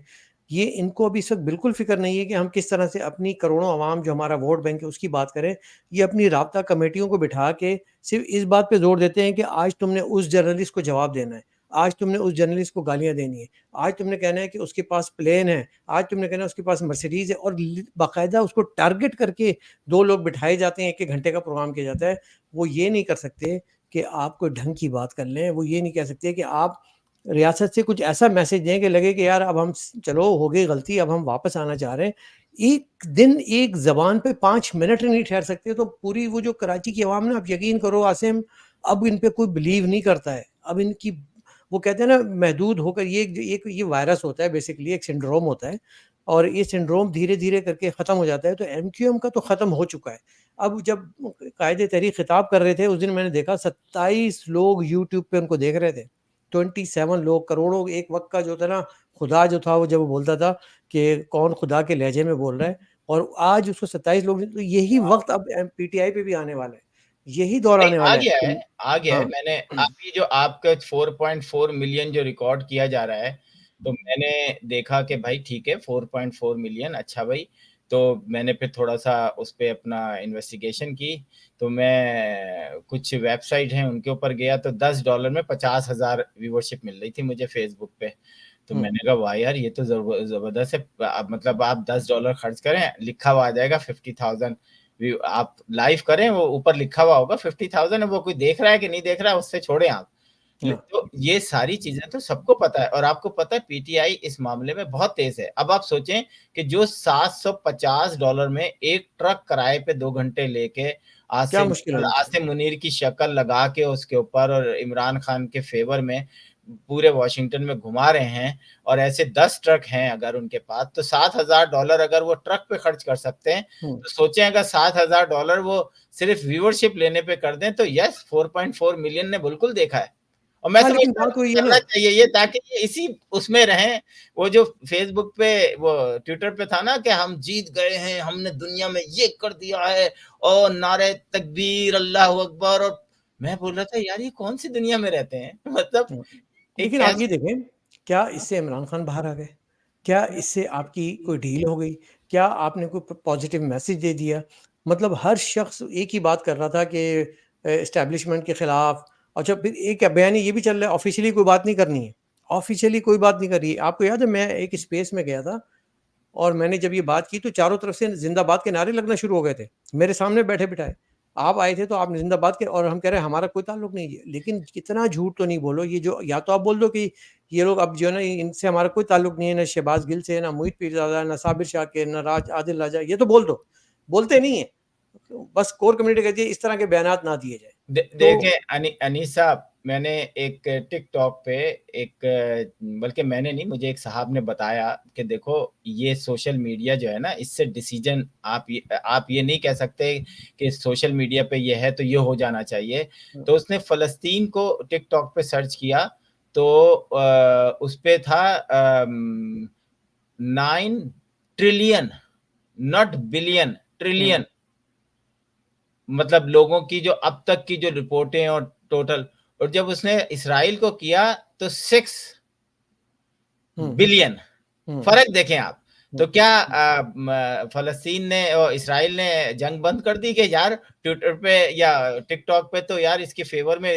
ये इनको अभी इस वक्त बिल्कुल फ़िक्र नहीं है कि हम किस तरह से अपनी करोड़ों अवाम जो हमारा वोट बैंक है उसकी बात करें। ये अपनी राब्ता कमेटियों को बिठा के सिर्फ इस बात पे ज़ोर देते हैं कि आज तुमने उस जर्नलिस्ट को जवाब देना है, आज तुमने उस जर्नलिस्ट को गालियाँ देनी है, आज तुमने कहना है कि उसके पास प्लेन है, आज तुमने कहना है उसके पास मर्सिडीज़ है, और बाकायदा उसको टारगेट करके 2 लोग बिठाए जाते हैं, 1-1 घंटे का प्रोग्राम किया जाता है। वो ये नहीं कर सकते कि आप कोई ढंग की बात कर लें, वो ये नहीं कह सकते कि आप रियासत से कुछ ऐसा मैसेज दें कि लगे कि यार अब हम चलो हो गई गलती, अब हम वापस आना चाह रहे हैं। एक दिन एक ज़बान पे 5 मिनट नहीं ठहर सकते तो पूरी वो जो कराची की अवाम ना, आप यकीन करो आसिम, अब इन पे कोई बिलीव नहीं करता है। अब इनकी वो कहते हैं ना महदूद होकर, ये वायरस होता है, बेसिकली एक सिंड्रोम होता है, और ये सिंड्रोम धीरे-धीरे करके ख़त्म हो जाता है। तो एमक्यूएम का तो ख़त्म हो चुका है। अब जब कायदे तहरीक खिताब कर रहे थे उस दिन मैंने देखा 27 लोग यूट्यूब पे उनको देख रहे थे। 27 लोग, करोड़ों, एक वक़्त का जो था ना, खुदा जो था वो जब वो बोलता था कि कौन खुदा के लहजे में बोल रहा है, और आज उसको 27 लोग, तो यही वक़्त अब पीटीआई पे भी आने वाला है। यही दौर नहीं, आने आ वाला है। गया है, आ गया है। हाँ। मैंने अभी जो आपका 4.4 मिलियन जो रिकॉर्ड किया जा रहा है, तो मैंने देखा कि भाई ठीक है 4.4 मिलियन, अच्छा भाई। तो मैंने फिर थोड़ा-सा उस पे अपना इन्वेस्टिगेशन की, तो मैं कुछ वेबसाइट हैं उनके ऊपर गया तो $10 में 50,000 व्यूवरशिप मिल रही थी मुझे फ़ेसबुक पे। तो मैंने कहा वाह यार ये तो ज़बरदस्त है। मतलब आप $10 खर्च करें, लिखा हुआ आ जाएगा 50,000 व्यू, आप लाइव करें, वो ऊपर लिखा हुआ होगा 50,000 है, वो कोई देख रहा है कि नहीं देख रहा है उससे छोड़ें आप। हाँ। तो ये सारी चीजें तो सबको पता है, और आपको पता है पीटीआई इस मामले में बहुत तेज है। अब आप सोचें कि जो $750 में एक ट्रक किराए पे 2 घंटे लेके क्या मुश्किल होनी चाहिए? आसिम मुनीर की शक्ल लगा के उसके ऊपर और इमरान खान के फ़ेवर में पूरे वॉशिंगटन में घुमा रहे हैं और ऐसे 10 ट्रक हैं अगर उनके पास, तो $7,000 अगर वो ट्रक पे खर्च कर सकते हैं, हुँ। तो सोचें अगर $7,000 वो सिर्फ़ व्यूवरशिप लेने पे कर दें, तो यस 4.4 मिलियन ने बिल्कुल देखा है। और मैं हाँ, लेकिन समझता हूँ बात वही है करना ना। चाहिए ये ताकि ये इसी उसमें रहें। वो जो फ़ेसबुक पे वो ट्विटर पे था ना कि हम जीत गए हैं, हमने दुनिया में ये कर दिया है और नारे तकबीर, अल्लाहू अकबर और मैं बोल रहा था यार ये कौन-सी दुनिया में रहते हैं? मतलब हुँ। एक लेकिन आप ये ऐसी देखें, क्या हाँ, इससे इमरान खान बाहर आ गए? क्या इससे आपकी कोई डील हो गई? क्या आपने कोई पॉज़िटिव मैसेज दे दिया? मतलब हर शख़्स एक ही बात कर रहा था कि एस्टेब्लिशमेंट के खिलाफ। अच्छा, फिर एक बयान ये भी चल रहा है ऑफ़िशियली कोई बात नहीं करनी है। ऑफ़िशियली कोई बात नहीं करनी है। आपको याद है मैं एक स्पेस में गया था और मैंने जब ये बात की तो चारों तरफ से ज़िंदाबाद के नारे लगना शुरू हो गए थे, मेरे सामने बैठे-बिठाए। आप आए थे तो आपने ज़िंदाबाद के और हम कह रहे हैं हमारा कोई ताल्लुक नहीं है। लेकिन इतना झूठ तो नहीं बोलो, ये जो या तो आप बोल दो कि ये लोग अब जो है ना इनसे हमारा कोई ताल्लुक नहीं है, ना शहबाज़ गिल से, ना मोहित पीरज़ादा, ना साबिर शाकिर, ना आदिल राजा, ये तो बोल दो। बोलते नहीं हैं। तो बस कोर कम्युनिटी कहती है इस तरह के बयानात ना दिए जाएँ। तो देखें अनीस साहब, मैंने एक टिकटॉक पे एक बल्कि मैंने नहीं, मुझे एक साहब ने बताया कि देखो ये सोशल मीडिया जो है ना, इससे डिसीजन आप ये नहीं कह सकते कि सोशल मीडिया पे ये है तो ये हो जाना चाहिए। हुँ, तो उसने फ़लस्तीन को टिकटॉक पे सर्च किया तो उस पे था 9 trillion, not billion, hmm, trillion मतलब लोगों की जो अब तक की जो रिपोर्टें और टोटल और जब उसने इसराइल को किया तो 6 हुँ, बिलियन हुँ, फ़र्क देखें आप। हुँ। तो क्या फ़लस्तीन ने और इसराइल ने जंग बंद कर दी कि यार ट्विटर पे या टिकटॉक पे तो यार इसके फ़ेवर में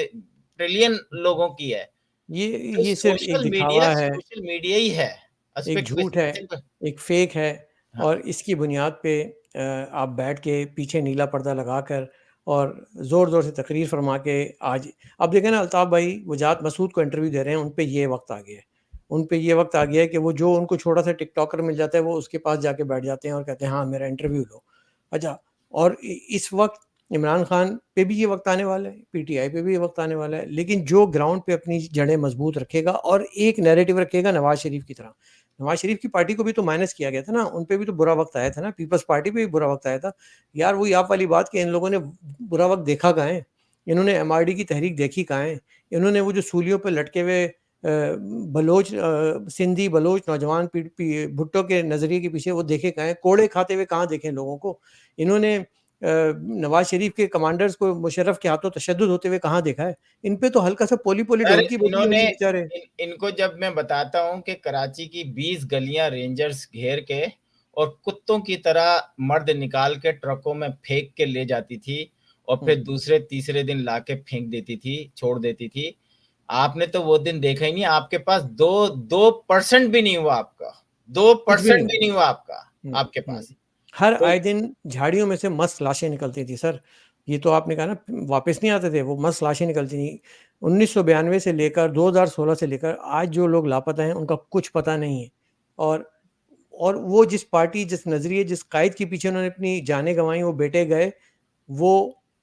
ट्रिलियन लोगों की है। ये तो ये सिर्फ़ एक दिखावा है। सोशल मीडिया ही है। एक एस्पेक्ट झूठ है, सिंपल एक फ़ेक है हाँ। और इसकी बुनियाद पे आप बैठ के पीछे नीला पर्दा लगाकर और ज़ोर-ज़ोर से तकरीर फरमा के आज अब देखें ना अल्ताफ़ भाई वजात मसूद को इंटरव्यू दे रहे हैं, उन पे ये वक़्त आ गया है। उन पे ये वक़्त आ गया है कि वो जो उनको छोटा-सा टिकटॉकर मिल जाता है, वो उसके पास जाके बैठ जाते हैं और कहते हैं, "हाँ, मेरा इंटरव्यू लो।" अच्छा और इ इस वक़्त इमरान खान पे भी ये वक़्त आने वाला है, पीटीआई पे भी ये वक़्त आने वाला है, लेकिन जो ग्राउंड पे अपनी जड़ें मज़बूत रखेगा और एक नैरेटिव रखेगा नवाज़ शरीफ की तरह। नवाज़ शरीफ की पार्टी को भी तो माइनस किया गया था ना, उन पे भी तो बुरा वक़्त आया था ना, पीपल्स पार्टी पे भी बुरा वक़्त आया था। यार वही आप वाली बात कि इन लोगों ने बुरा वक़्त देखा कहाँ है? इन्होंने एमआरडी की तहरीक देखी कहाँ है? इन्होंने वो जो सूलियों पे लटके हुए बलोच सिंधी बलोच नौजवान पी पी भुट्टो के नज़रिए के पीछे वो देखे कहाँ हैं? कोड़े खाते हुए कहाँ देखे हैं लोगों को? इन्होंने नवाज़ शरीफ के कमांडर्स को मुशर्रफ के हाथों तशद्दुद होते हुए कहाँ देखा है? इन पे तो हल्का-सा पोली-पोली अरे ढोलकी बजी है इन्होंने उनकी बेचारे। इनको जब मैं बताता हूँ कि कराची की 20 गलियां रेंजर्स घेर के और कुत्तों की तरह मर्द निकाल के ट्रकों में फेंक के ले जाती थी और हुँ, फिर दूसरे तीसरे दिन लाके फेंक देती थी, छोड़ देती थी। आपने तो वो दिन देखा ही नहीं, आपके पास 2% भी नहीं हुआ आपका, कुछ भी 2% नहीं भी हुआ। नहीं हुआ आपका, हुँ, आपके हुँ। पास। हर तो आए दिन झाड़ियों में से मस्त लाशें निकलती थी सर। ये तो आपने कहा ना वापस नहीं आते थे, वो मस्त लाशें निकलती थी। 1992 से लेकर 2016 से लेकर आज जो लोग लापता हैं, उनका कुछ पता नहीं है। और वो जिस पार्टी, जिस नज़रिए, जिस कायद के पीछे उन्होंने अपनी जानें गँवाई, वो बेटे गए, वो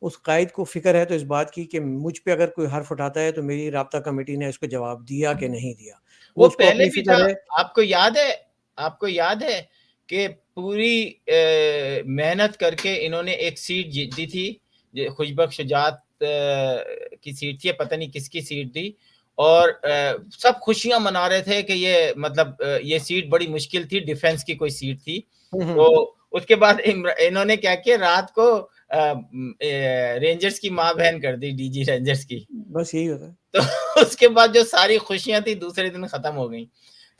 उस कायद को फ़िक्र है तो इस बात की कि मुझ पे अगर कोई हर्फ़ उठाता है, तो मेरी राब्ता कमेटी ने इसको जवाब दिया कि नहीं दिया। वो वो उसको पहले अपनी भी था, फ़िक्र है। आपको याद है कि पूरी मेहनत करके इन्होंने एक सीट जीती थी, खुशबख्श शुजात की सीट थी, पता नहीं किसकी सीट थी और सब खुशियाँ मना रहे थे कि ये मतलब ये सीट बड़ी मुश्किल थी, डिफेंस की कोई सीट थी। हुँ, हुँ। तो उसके बाद इन्होंने क्या किया रात को रेंजर्स की माँ-बहन कर दी, डीजी रेंजर्स की। बस यही होता है। तो उसके बाद जो सारी खुशियाँ थी दूसरे दिन खत्म हो गई।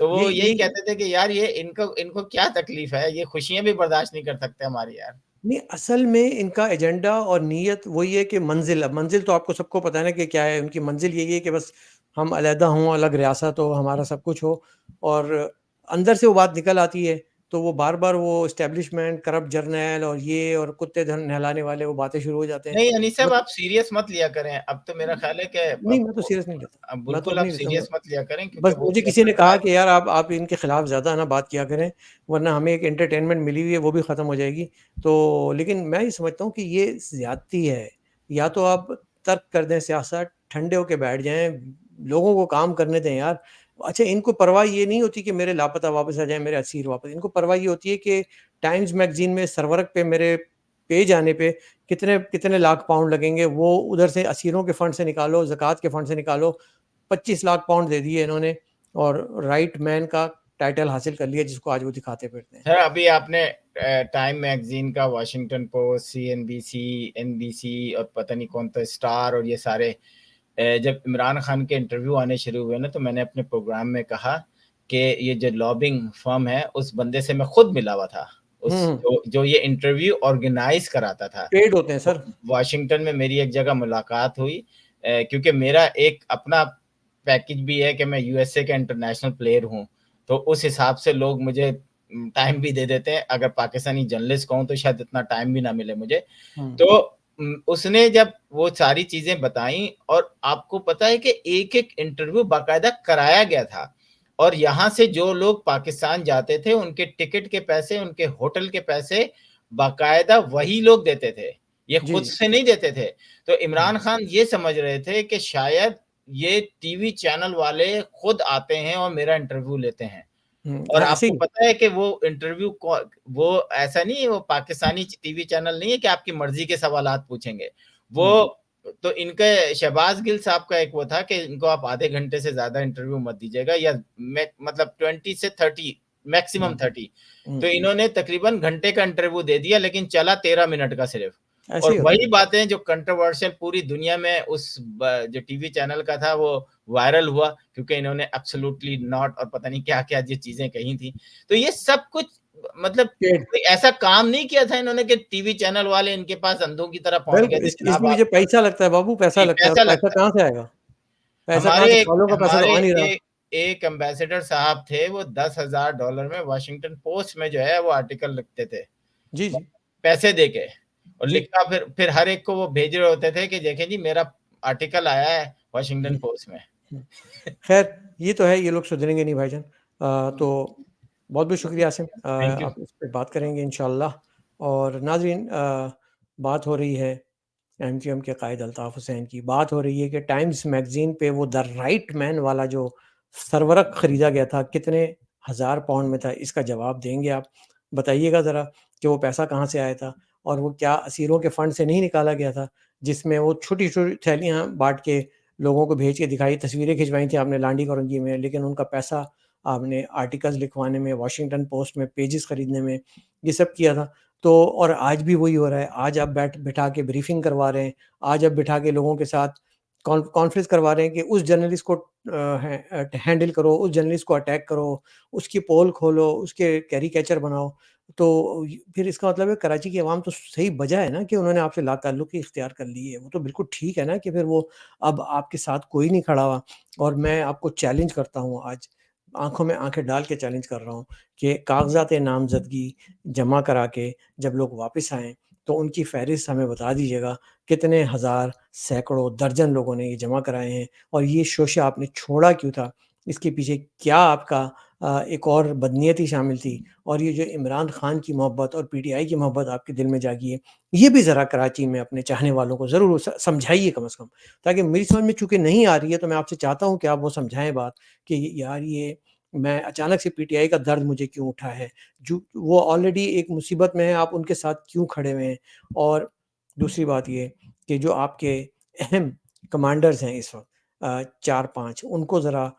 तो वो यही यही कहते थे कि यार ये इनको इनको क्या तकलीफ़ है? ये खुशियाँ भी बर्दाश्त नहीं कर सकते हमारी यार। नहीं, असल में इनका एजेंडा और नीयत वही है कि मंज़िल, अब मंज़िल तो आपको सबको पता है ना कि क्या है, उनकी मंज़िल यही है कि बस हम अलहदा हों, अलग रियासत हो, हमारा सब कुछ हो और अंदर से वो बात निकल आती है, तो वो बार-बार वो एस्टेब्लिशमेंट, करप्ट जर्नैल और ये और कुत्ते धन नहलाने वाले वो बातें शुरू हो जाते हैं। नहीं अनीस साहब, मत आप सीरियस मत लिया करें। अब तो मेरा ख़्याल है कि नहीं, मैं तो सीरियस नहीं लेता। अब मैं तो बिल्कुल अब आप नहीं लेता। सीरियस मत लिया करें, क्योंकि बस वो मुझे जो किसी असर ने रहा कहा है। कि यार आप इनके खिलाफ ज़्यादा ना बात किया करें, वरना हमें एक एंटरटेनमेंट मिली हुई है, वो भी खत्म हो जाएगी। तो लेकिन मैं ये समझता हूँ कि ये ज़्यादती है। या तो आप तर्क कर दें सियासत, ठंडे होके बैठ जाएँ, लोगों को काम करने दें यार। अच्छा, इनको परवाह ये नहीं होती कि मेरे लापता वापस आ जाएँ, मेरे असीर वापस। इनको परवाह ये होती है कि टाइम्स मैगज़ीन में सरवरक पे मेरे पेज आने पे कितने कितने लाख पाउंड लगेंगे, वो उधर से असीरों के फंड से निकालो, ज़कात के फंड से निकालो। 25 लाख पाउंड दे दिए इन्होंने और राइट मैन का टाइटल हासिल कर लिया, जिसको आज वो दिखाते फिरते हैं। सर, अभी आपने टाइम मैगज़ीन का, वॉशिंगटन पोस्ट, सीएनबीसी, एनबीसी और पता नहीं कौन सा स्टार और ये सारे जब इमरान खान के इंटरव्यू आने शुरू हुए ना, तो मैंने अपने प्रोग्राम में कहा कि ये जो लॉबिंग फर्म है, उस बंदे से मैं खुद मिला हुआ था। हुँ, उस हुँ। जो ये इंटरव्यू ऑर्गेनाइज़ कराता था। पेड होते हैं सर। वाशिंगटन में मेरी एक जगह मुलाकात हुई, क्योंकि मेरा एक अपना पैकेज भी है कि मैं यूएसए का इंटरनेशनल प्लेयर हूँ, तो उस हिसाब से लोग मुझे टाइम भी दे देते हैं। अगर पाकिस्तानी जर्नलिस्ट कहूँ तो शायद इतना टाइम भी ना मिले मुझे। हुँ, तो उसने जब वो सारी चीज़ें बताई, और आपको पता है कि एक-एक इंटरव्यू बाकायदा कराया गया था, और यहाँ से जो लोग पाकिस्तान जाते थे, उनके टिकट के पैसे, उनके होटल के पैसे बाकायदा वही लोग देते थे। ये जी, खुद जी। से नहीं देते थे। तो हुँ, इमरान खान ये समझ रहे थे कि शायद ये टीवी चैनल वाले खुद आते हैं और मेरा इंटरव्यू लेते हैं। हुँ, और हाँ, ऐसे आपको ही। पता है कि वो इंटरव्यू वो ऐसा नहीं है, वो पाकिस्तानी टीवी चैनल नहीं है कि आपकी मर्ज़ी के सवालात पूछेंगे। वो हुँ, तो इनके शहबाज गिल साहब का एक वो था कि इनको आप आधे घंटे से ज़्यादा इंटरव्यू मत दीजिएगा, या मतलब 20 से 30, मैक्सिमम हुँ, 30। तो हुँ, इन्होंने तकरीबन घंटे का इंटरव्यू दे दिया, लेकिन चला 13 मिनट का सिर्फ़। ऐसे और ही होता है। वही बातें जो कंट्रोवर्शियल पूरी दुनिया में उस जो टीवी चैनल का था, वो वायरल हुआ, क्योंकि इन्होंने एब्सोल्युटली नॉट और पता नहीं क्या-क्या जो चीज़ें कही थी। तो ये सब कुछ मतलब पेड। कोई ऐसा काम नहीं किया था इन्होंने कि टीवी चैनल वाले इनके पास अंधों की तरह पहुँच गए बिल्कुल, थे, इस जनाब इसमें मुझे आप पैसा लगता है बाबू, पैसा जी, लगता है, और पैसा पैसा लगता है। कहाँ से आएगा? पैसा कहाँ हमारे से? एक ट्रोलों का पैसा तो हमारे आ नहीं रहा। एक एम्बेसडर साहब थे, वो $10,000 में वाशिंगटन पोस्ट में जो है वो आर्टिकल लिखते थे, जी, जी, पैसे देके। और जी। लिखा फिर हर एक को वो भेज रहे होते थे कि देखें जी, मेरा आर्टिकल आया है वाशिंगटन हुँ, पोस्ट में। हुँ। ख़ैर, ये तो है, ये लोग सुधरेंगे नहीं भाईजान। तो बहुत-बहुत शुक्रिया आसिम। Thank you. आप इस पे बात करेंगे इंशाअल्लाह। और नाज़रीन, बात हो रही है एमक्यूएम के कायद अल्ताफ़ हुसैन की। बात हो रही है कि टाइम्स मैगज़ीन पे वो द राइट मैन वाला जो सरवरक खरीदा गया था, कितने हज़ार पाउंड में था? इसका जवाब देंगे आप। बताइएगा ज़रा कि वो पैसा कहाँ से आया था? और वो क्या असीरों के फंड से नहीं निकाला गया था, जिसमें वो छोटी-छोटी थैलियाँ बाँट के लोगों को भेज के दिखाई, तस्वीरें खिंचवाई थी आपने लांडी करंजी में, लेकिन उनका पैसा आपने आर्टिकल्स लिखवाने में, वॉशिंगटन पोस्ट में पेजेस खरीदने में, ये सब किया था। तो और आज भी वही हो रहा है। आज आप बिठा के ब्रीफिंग करवा रहे हैं, आज आप बिठा के लोगों के साथ कॉन्फ्रेंस करवा रहे हैं कि उस जर्नलिस्ट को हैंडल करो, उस जर्नलिस्ट को अटैक करो, उसकी पोल खोलो, उसके कैरिकेचर बनाओ। तो फिर इसका मतलब है कराची की आवाम तो सही बजा है ना कि उन्होंने आपसे लाताल्लुकी इख्तियार कर ली है। वो तो बिल्कुल ठीक है ना कि फिर वो अब आपके साथ कोई नहीं खड़ा हुआ। और मैं आपको चैलेंज करता हूँ आज, आँखों में आँखें डाल के चैलेंज कर रहा हूँ कि कागज़ात नामज़दगी जमा करा के जब लोग वापस आएँ, तो उनकी फ़हरिस्त हमें बता दीजिएगा, कितने हज़ार, सैकड़ों, दर्जन लोगों ने ये जमा कराए हैं और ये शोशा आपने छोड़ा क्यों था? इसके पीछे क्या आपका एक और बदनीयती शामिल थी? और ये जो इमरान खान की मोहब्बत और पीटीआई की मोहब्बत आपके दिल में जागी है, ये भी ज़रा कराची में अपने चाहने वालों को ज़रूर समझाइए कम से कम। ताकि मेरी समझ में चूँकि नहीं आ रही है, तो मैं आपसे चाहता हूँ कि आप वो समझाएँ बात कि यार ये मैं अचानक से पीटीआई का दर्द मुझे क्यों उठा है? जो वो ऑलरेडी एक मुसीबत में है, आप उनके साथ क्यों खड़े हुए हैं? और दूसरी बात ये कि जो आपके अहम कमांडर्स हैं इस वक़्त 4-5 उनको ज़रा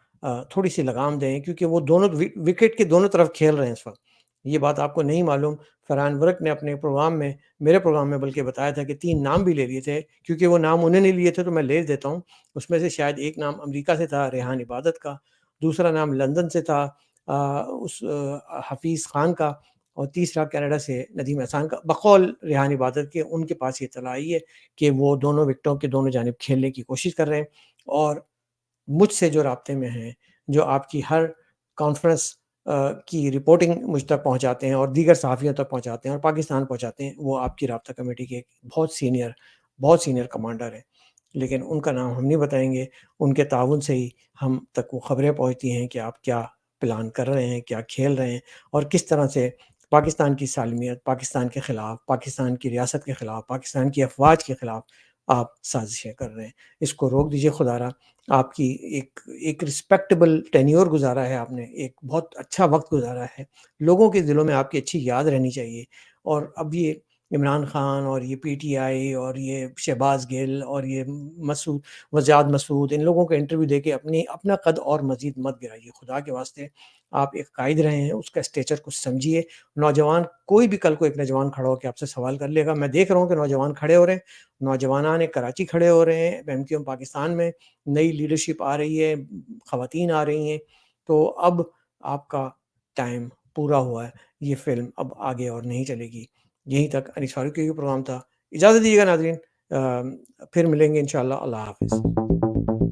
थोड़ी-सी लगाम दें, क्योंकि वो दोनों विकेट के दोनों तरफ खेल रहे हैं इस वक़्त। ये बात आपको नहीं मालूम, फरहान वरक ने अपने प्रोग्राम में, मेरे प्रोग्राम में बल्कि बताया था कि 3 नाम भी ले लिए थे, क्योंकि वो नाम उन्होंने लिए थे तो मैं ले देता हूँ। उसमें से शायद एक नाम अमेरिका से था, रेहान इबादत का, दूसरा नाम लंदन से था हफ़ीज़ ख़ान का, और तीसरा कनाडा से नदीम एहसान का। बकौल रेहान इबादत के उनके पास ये इत्तला आई है कि वो दोनों विकेटों के दोनों जानिब खेलने की कोशिश कर रहे हैं। और मुझसे जो राब्ते में हैं, जो आपकी हर कॉन्फ्रेंस की रिपोर्टिंग मुझ तक पहुँचाते हैं और दीगर सहाफ़ियों तक पहुँचाते हैं और पाकिस्तान पहुँचाते हैं, वो आपकी राब्ता कमेटी के एक बहुत सीनियर कमांडर हैं। लेकिन उनका नाम हम नहीं बताएँगे, उनके ताउन से ही हम तक वो ख़बरें पहुँचती हैं कि आप क्या प्लान कर रहे हैं, क्या खेल रहे हैं और किस तरह से पाकिस्तान की सालमियत, पाकिस्तान के ख़िलाफ़, पाकिस्तान की रियासत के ख़िलाफ़, पाकिस्तान की अफ़वाज के ख़िलाफ़ आप साज़िशें कर रहे हैं। इसको रोक दीजिए खुदारा। आपकी एक एक रिस्पेक्टेबल टेन्योर गुज़ारा है आपने, एक बहुत अच्छा वक़्त गुज़ारा है। लोगों के दिलों में आपकी अच्छी याद रहनी चाहिए और अब ये इमरान खान और ये पीटीआई और ये शहबाज़ गिल और ये मसूद वज़ाद मसूद इन लोगों को इंटरव्यू देके अपना कद और मज़ीद मत गिराइए। खुदा के वास्ते आप एक कायद रहे हैं, उसका स्टेचर को समझिए। नौजवान कोई भी कल को एक नौजवान खड़ा होके आपसे सवाल कर लेगा। मैं देख रहा हूँ कि नौजवान खड़े हो रहे हैं, नौजवानान कराची खड़े हो रहे हैं, एमक्यूएम पाकिस्तान में नई लीडरशिप आ रही है, ख़वातीन आ रही हैं, तो अब आपका टाइम पूरा हुआ है। ये फ़िल्म अब आगे और नहीं चलेगी। यहीं तक अनीस फ़ारूकी का प्रोग्राम था। इजाज़त दीजिएगा नाज़रीन, फिर मिलेंगे इंशाअल्लाह। अल्लाह हाफ़िज़।